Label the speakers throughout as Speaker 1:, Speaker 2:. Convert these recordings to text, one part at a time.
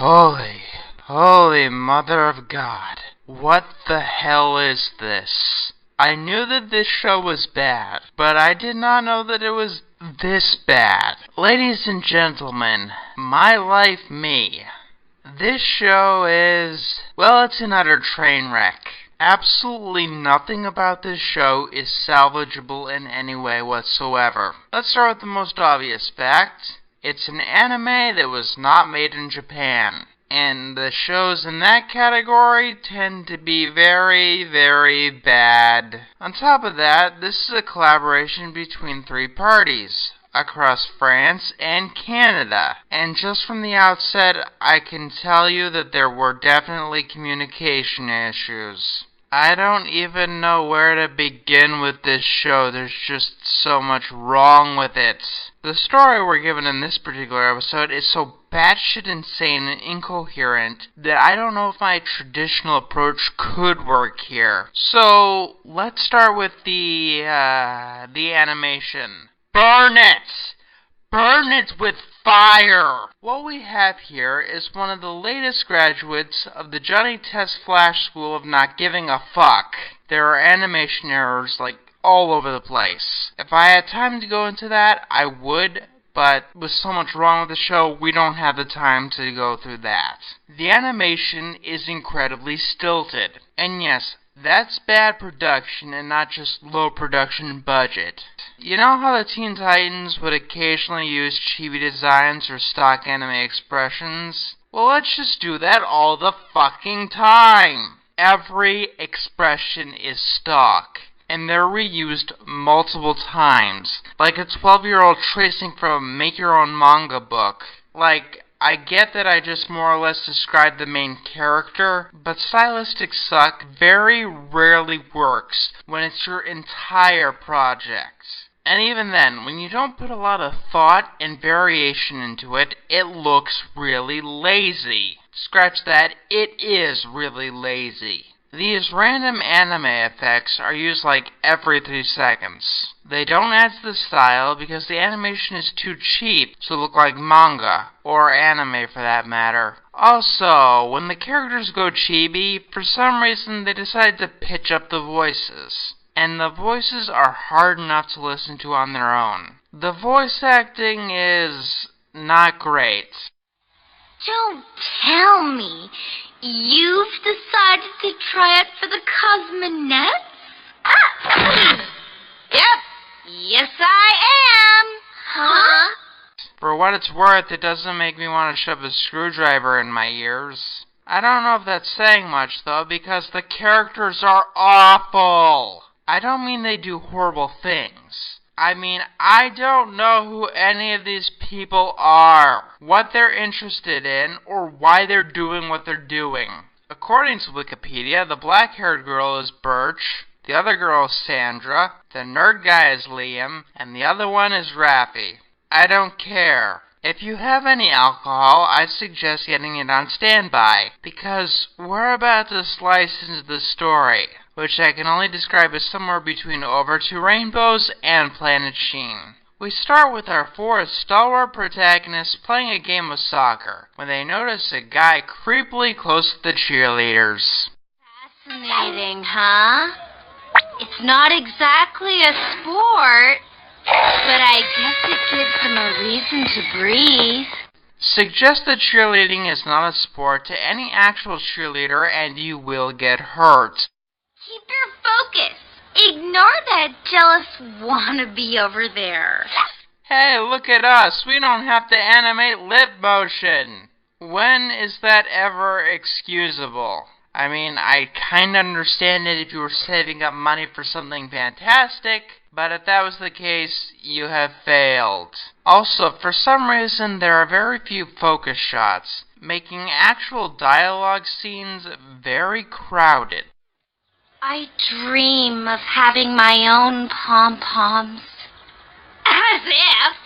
Speaker 1: Holy Mother of God. What the hell is this? I knew that this show was bad, but I did not know that it was this bad. Ladies and gentlemen, My Life Me. This show is, well, it's an utter train wreck. Absolutely nothing about this show is salvageable in any way whatsoever. Let's start with the most obvious fact. It's an anime that was not made in Japan. And the shows in that category tend to be very, very bad. On top of that, this is a collaboration between 3 parties across France and Canada. And just from the outset, I can tell you that there were definitely communication issues. I don't even know where to begin with this show. There's just so much wrong with it. The story we're given in this particular episode is so batshit insane and incoherent that I don't know if my traditional approach could work here. So, let's start with the animation. Burn it! Burn it with fire! What we have here is one of the latest graduates of the Johnny Test Flash School of Not Giving a Fuck. There are animation errors, all over the place. If I had time to go into that, I would, but with so much wrong with the show, we don't have the time to go through that. The animation is incredibly stilted. And yes, that's bad production and not just low production budget. You know how the Teen Titans would occasionally use chibi designs or stock anime expressions? Well, let's just do that all the fucking time. Every expression is stock, and they're reused multiple times, like a 12-year-old tracing from a make-your-own manga book. I get that I just more or less described the main character, but stylistic suck very rarely works when it's your entire project. And even then, when you don't put a lot of thought and variation into it, it looks really lazy. Scratch that, it is really lazy. These random anime effects are used every 3 seconds. They don't add to the style because the animation is too cheap to look like manga, or anime for that matter. Also, when the characters go chibi, for some reason they decide to pitch up the voices. And the voices are hard enough to listen to on their own. The voice acting is not great.
Speaker 2: Don't tell me you've decided to try it for the Cosmonets? Yep. Yes, I am. Huh?
Speaker 1: For what it's worth, it doesn't make me want to shove a screwdriver in my ears. I don't know if that's saying much, though, because the characters are awful. I don't mean they do horrible things. I mean, I don't know who any of these people are, what they're interested in, or why they're doing what they're doing. According to Wikipedia, the black-haired girl is Birch, the other girl is Sandra, the nerd guy is Liam, and the other one is Raffi. I don't care. If you have any alcohol, I'd suggest getting it on standby, because we're about to slice into the story, which I can only describe as somewhere between Over 2 Rainbows and Planet Sheen. We start with our 4 stalwart protagonists playing a game of soccer, when they notice a guy creepily close to the cheerleaders.
Speaker 2: Fascinating, huh? It's not exactly a sport, but I guess it gives them a reason to breathe.
Speaker 1: Suggest that cheerleading is not a sport to any actual cheerleader and you will get hurt.
Speaker 2: Keep your focus. Ignore that jealous wannabe over there.
Speaker 1: Hey, look at us. We don't have to animate lip motion. When is that ever excusable? I mean, I kinda understand it if you were saving up money for something fantastic, but if that was the case, you have failed. Also, for some reason, there are very few focus shots, making actual dialogue scenes very crowded.
Speaker 2: I dream of having my own pom-poms. As if!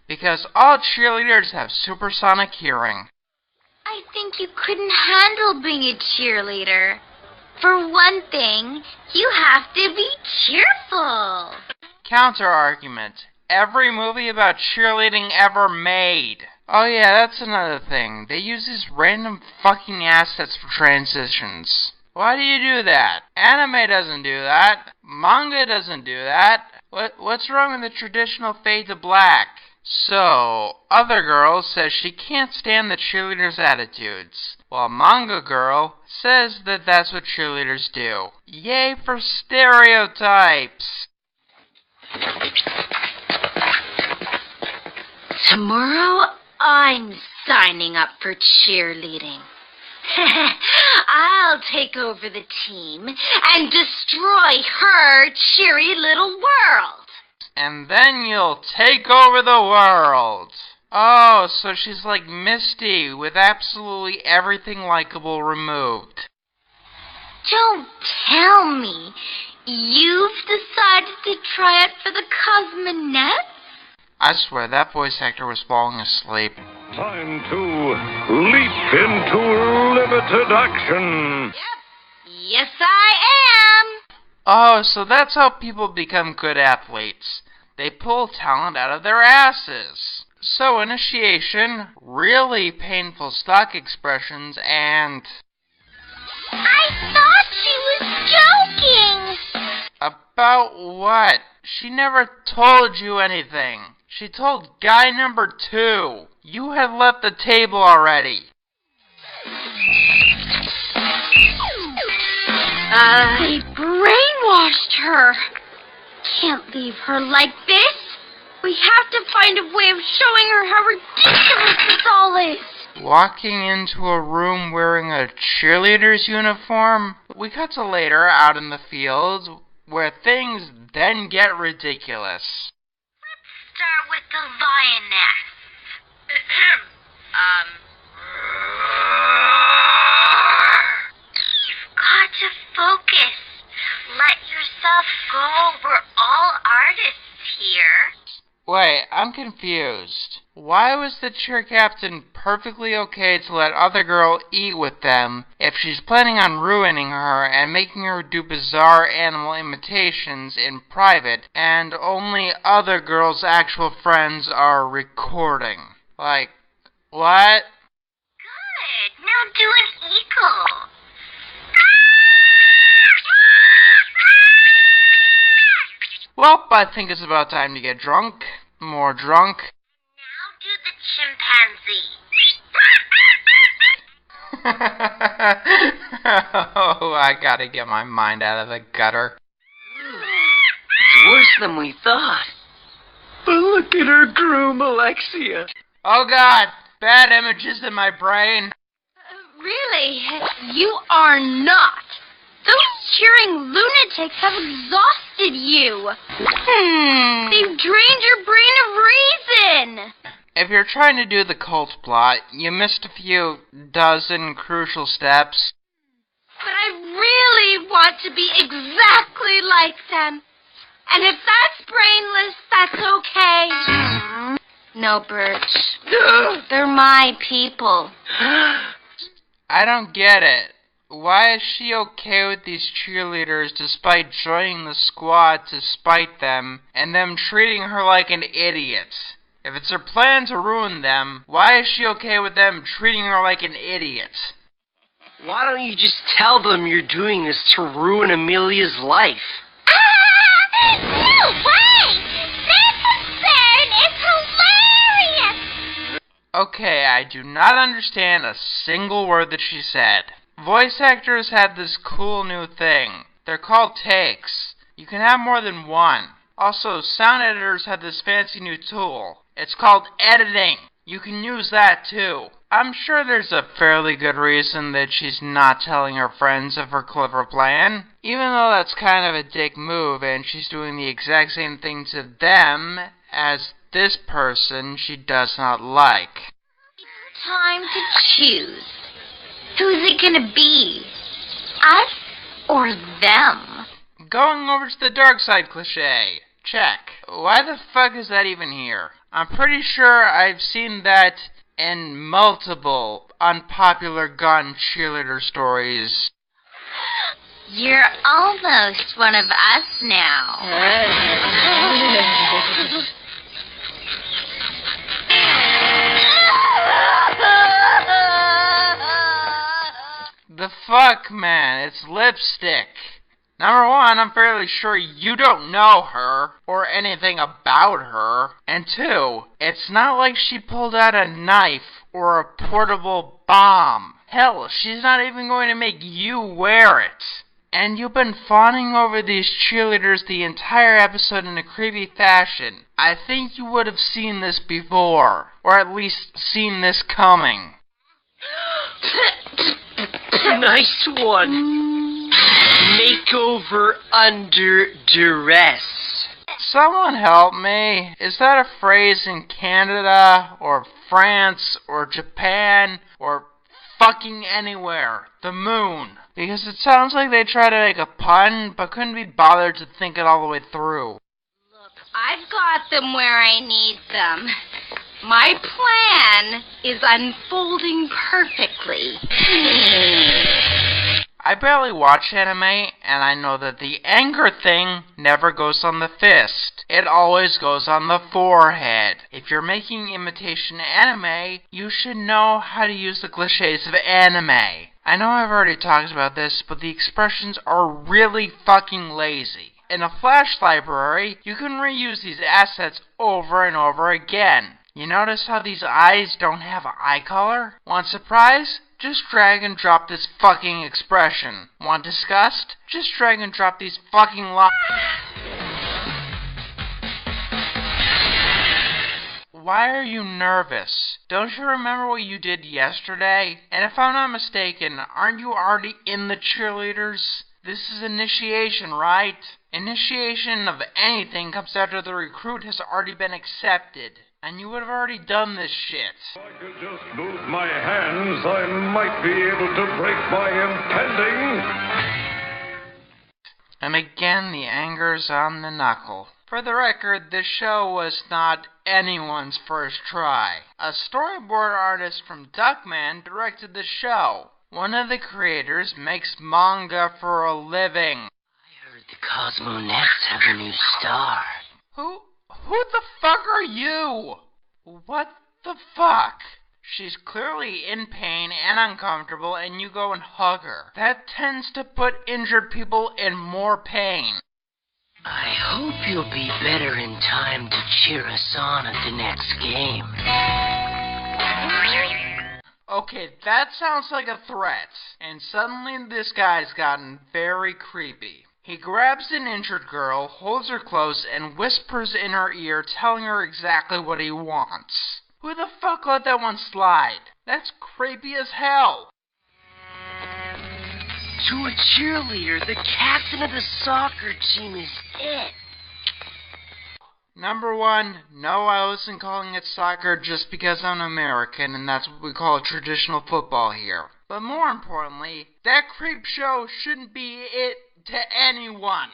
Speaker 1: Because all cheerleaders have supersonic hearing.
Speaker 2: I think you couldn't handle being a cheerleader. For one thing, you have to be cheerful.
Speaker 1: Counter-argument. Every movie about cheerleading ever made. Oh yeah, that's another thing. They use these random fucking assets for transitions. Why do you do that? Anime doesn't do that. Manga doesn't do that. What's wrong with the traditional fade to black? So, Other Girl says she can't stand the cheerleaders' attitudes, while Manga Girl says that that's what cheerleaders do. Yay for stereotypes!
Speaker 2: Tomorrow, I'm signing up for cheerleading. I'll take over the team and destroy her cheery little world.
Speaker 1: And then you'll take over the world. Oh, so she's like Misty with absolutely everything likable removed.
Speaker 2: Don't tell me you've decided to try it for the Cosmonauts?
Speaker 1: I swear that voice actor was falling asleep.
Speaker 3: Time to leap into limited action.
Speaker 2: Yep. Yes, I am.
Speaker 1: Oh, so that's how people become good athletes. They pull talent out of their asses. So initiation, really painful stock expressions, and...
Speaker 2: I thought she was joking.
Speaker 1: About what? She never told you anything. She told guy number 2. You had left the table already.
Speaker 2: I brainwashed her. Can't leave her like this. We have to find a way of showing her how ridiculous this all is.
Speaker 1: Walking into a room wearing a cheerleader's uniform? We cut to later, out in the field, where things then get ridiculous.
Speaker 2: Let's start with the lioness. You've got to focus. Let yourself go. We're all artists here.
Speaker 1: Wait, I'm confused. Why was the cheer captain perfectly okay to let Other Girl eat with them if she's planning on ruining her and making her do bizarre animal imitations in private and only Other Girl's actual friends are recording? Like, what?
Speaker 2: Good. Now do an eagle.
Speaker 1: Well, I think it's about time to get drunk. More drunk.
Speaker 2: Now do the chimpanzee.
Speaker 1: Oh, I gotta get my mind out of the gutter.
Speaker 4: It's worse than we thought. But look at her groom, Alexia.
Speaker 1: Oh God, bad images in my brain.
Speaker 2: Really? You are not. Those cheering lunatics have exhausted you. They've drained your brain of reason.
Speaker 1: If you're trying to do the cult plot, you missed a few dozen crucial steps.
Speaker 2: But I really want to be exactly like them. And if that's brainless, that's okay. No, Birch. They're my people.
Speaker 1: I don't get it. Why is she okay with these cheerleaders despite joining the squad to spite them and them treating her like an idiot? If it's her plan to ruin them, why is she okay with them treating her like an idiot?
Speaker 4: Why don't you just tell them you're doing this to ruin Amelia's life?
Speaker 2: No way! That's absurd! It's hilarious!
Speaker 1: Okay, I do not understand a single word that she said. Voice actors have this cool new thing. They're called takes. You can have more than one. Also, sound editors have this fancy new tool. It's called editing. You can use that too. I'm sure there's a fairly good reason that she's not telling her friends of her clever plan. Even though that's kind of a dick move and she's doing the exact same thing to them as this person she does not like.
Speaker 2: Time to choose. Who's it gonna be? Us or them?
Speaker 1: Going over to the dark side cliché. Check. Why the fuck is that even here? I'm pretty sure I've seen that in multiple unpopular gun cheerleader stories.
Speaker 2: You're almost one of us now.
Speaker 1: The fuck, man? It's lipstick. Number one, I'm fairly sure you don't know her or anything about her. And two, it's not like she pulled out a knife or a portable bomb. Hell, she's not even going to make you wear it. And you've been fawning over these cheerleaders the entire episode in a creepy fashion. I think you would have seen this before, or at least seen this coming.
Speaker 4: Nice one. Makeover under duress.
Speaker 1: Someone help me. Is that a phrase in Canada, or France, or Japan, or fucking anywhere? The moon. Because it sounds like they tried to make a pun, but couldn't be bothered to think it all the way through.
Speaker 2: Look, I've got them where I need them. My plan is unfolding perfectly.
Speaker 1: I barely watch anime, and I know that the anger thing never goes on the fist. It always goes on the forehead. If you're making imitation anime, you should know how to use the cliches of anime. I know I've already talked about this, but the expressions are really fucking lazy. In a Flash library, you can reuse these assets over and over again. You notice how these eyes don't have eye color? Want surprise? Just drag and drop this fucking expression. Want disgust? Just drag and drop these fucking lines. Why are you nervous? Don't you remember what you did yesterday? And if I'm not mistaken, aren't you already in the cheerleaders? This is initiation, right? Initiation of anything comes after the recruit has already been accepted. And you would have already done this shit.
Speaker 3: If I could just move my hands, I might be able to break my impending.
Speaker 1: And again, the anger's on the knuckle. For the record, this show was not anyone's first try. A storyboard artist from Duckman directed the show. One of the creators makes manga for a living.
Speaker 4: I heard the Cosmonets have a new star.
Speaker 1: Who the fuck are you? What the fuck? She's clearly in pain and uncomfortable, and you go and hug her. That tends to put injured people in more pain.
Speaker 4: I hope you'll be better in time to cheer us on at the next game.
Speaker 1: Okay, that sounds like a threat. And suddenly this guy's gotten very creepy. He grabs an injured girl, holds her close, and whispers in her ear, telling her exactly what he wants. Who the fuck let that one slide? That's creepy as hell.
Speaker 4: To a cheerleader, the captain of the soccer team is it.
Speaker 1: Number one, no, I wasn't calling it soccer just because I'm American, and that's what we call traditional football here. But more importantly, that creep show shouldn't be it to anyone.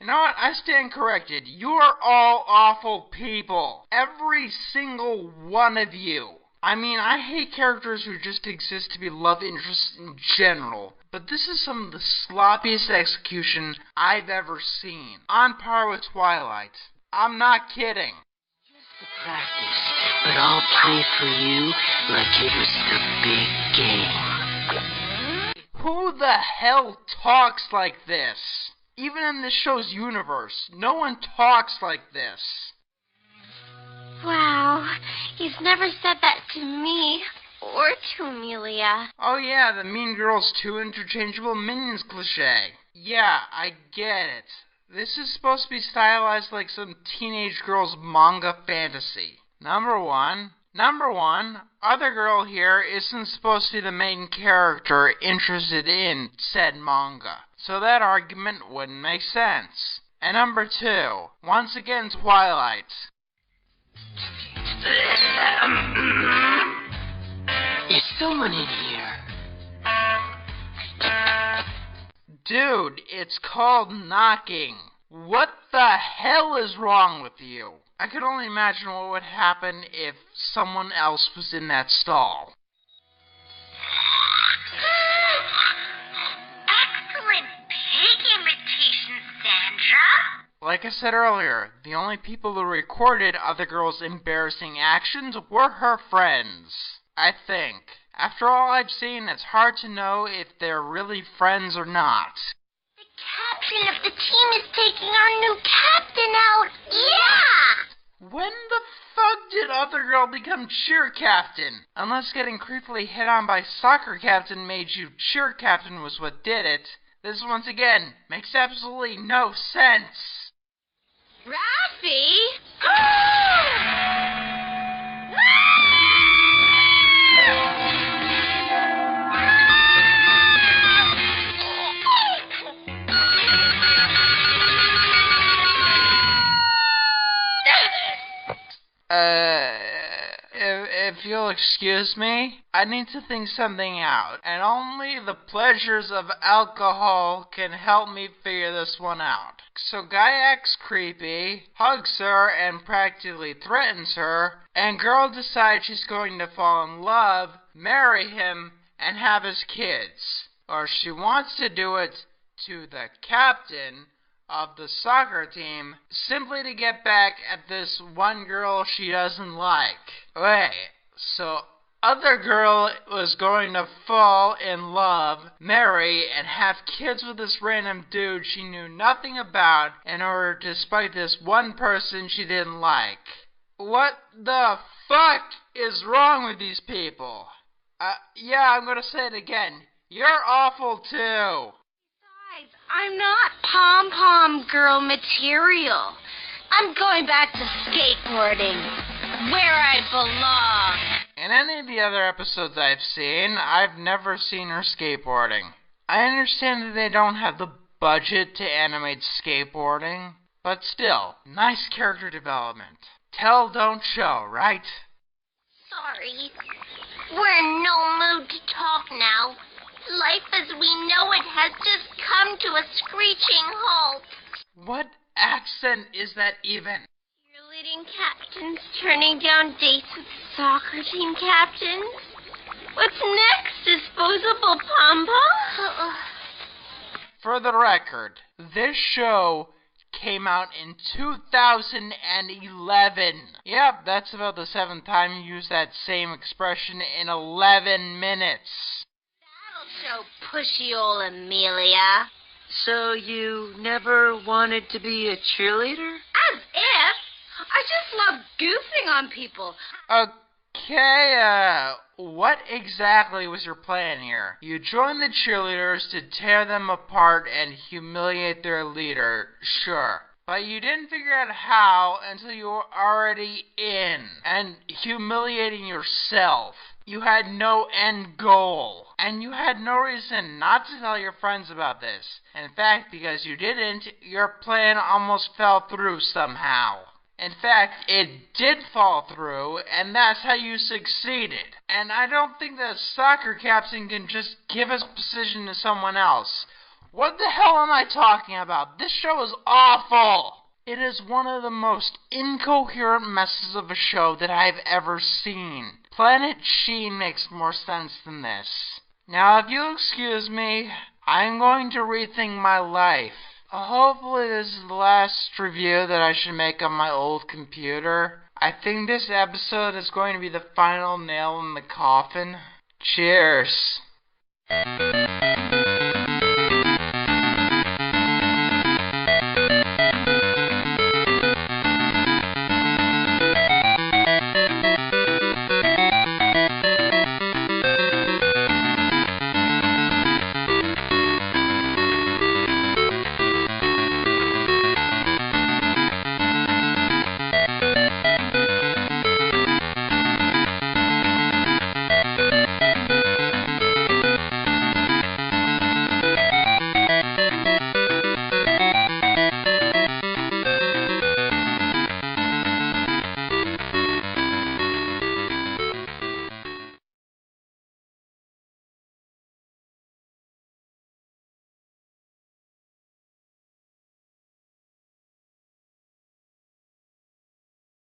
Speaker 1: You know what? I stand corrected. You are all awful people. Every single one of you. I mean, I hate characters who just exist to be love interests in general. But this is some of the sloppiest execution I've ever seen. On par with Twilight. I'm not kidding.
Speaker 4: Practice, but I'll play for you like it was the big game.
Speaker 1: Who the hell talks like this? Even in this show's universe, no one talks like this.
Speaker 2: Wow, he's never said that to me or to Amelia.
Speaker 1: Oh yeah, the Mean Girls 2 interchangeable minions cliche. Yeah, I get it. This is supposed to be stylized like some teenage girl's manga fantasy. Number one, other girl here isn't supposed to be the main character interested in said manga. So that argument wouldn't make sense. And number two, once again Twilight.
Speaker 4: Is someone in here?
Speaker 1: Dude, it's called knocking. What the hell is wrong with you? I could only imagine what would happen if someone else was in that stall.
Speaker 2: Excellent pig imitation, Sandra.
Speaker 1: Like I said earlier, the only people who recorded other girls' embarrassing actions were her friends. I think. After all I've seen, it's hard to know if they're really friends or not.
Speaker 2: The captain of the team is taking our new captain out. Yeah!
Speaker 1: When the fuck did other girl become cheer captain? Unless getting creepily hit on by soccer captain made you cheer captain was what did it. This once again makes absolutely no sense.
Speaker 2: Raffy?
Speaker 1: If you'll excuse me, I need to think something out, and only the pleasures of alcohol can help me figure this one out. So guy acts creepy, hugs her, and practically threatens her, and girl decides she's going to fall in love, marry him, and have his kids. Or she wants to do it to the captain of the soccer team simply to get back at this one girl she doesn't like. Wait, so other girl was going to fall in love, marry, and have kids with this random dude she knew nothing about in order to spite this one person she didn't like. What the fuck is wrong with these people? Yeah, I'm gonna say it again. You're awful too.
Speaker 2: I'm not pom-pom girl material. I'm going back to skateboarding, where I belong.
Speaker 1: In any of the other episodes I've seen, I've never seen her skateboarding. I understand that they don't have the budget to animate skateboarding, but still, nice character development. Tell, don't show, right?
Speaker 2: Sorry. We're in no mood to talk now. Life as we know it has just come to a screeching halt.
Speaker 1: What accent is that even?
Speaker 2: Cheerleading captains turning down dates with soccer team captains? What's next, disposable pom-pom?
Speaker 1: For the record, this show came out in 2011. Yep, that's about the 7th time you used that same expression in 11 minutes.
Speaker 2: So pushy old Amelia.
Speaker 4: So you never wanted to be a cheerleader?
Speaker 2: As if. I just love goofing on people.
Speaker 1: Okay, what exactly was your plan here? You joined the cheerleaders to tear them apart and humiliate their leader, sure. But you didn't figure out how until you were already in and humiliating yourself. You had no end goal, and you had no reason not to tell your friends about this. In fact, because you didn't, your plan almost fell through somehow. In fact, it did fall through, and that's how you succeeded. And I don't think that a soccer captain can just give his position to someone else. What the hell am I talking about? This show is awful! It is one of the most incoherent messes of a show that I've ever seen. Planet Sheen makes more sense than this. Now, if you'll excuse me, I'm going to rethink my life. Hopefully this is the last review that I should make on my old computer. I think this episode is going to be the final nail in the coffin. Cheers.